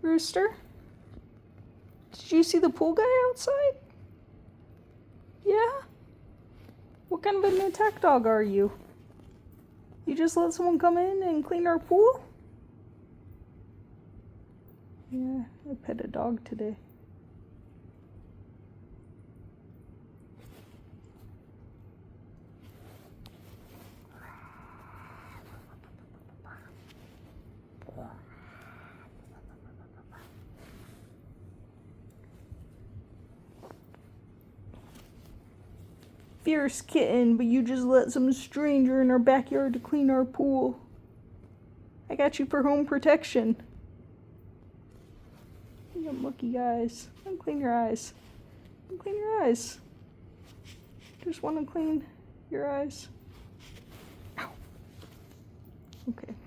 Rooster? Did you see the pool guy outside? Yeah? What kind of an attack dog are you? You just let someone come in and clean our pool? Yeah, I pet a dog today. Fierce kitten, but you just let some stranger in our backyard to clean our pool. I got you for home protection. You got mucky eyes. Let me clean your eyes. Let me clean your eyes. Just want to clean your eyes. Ow. Okay.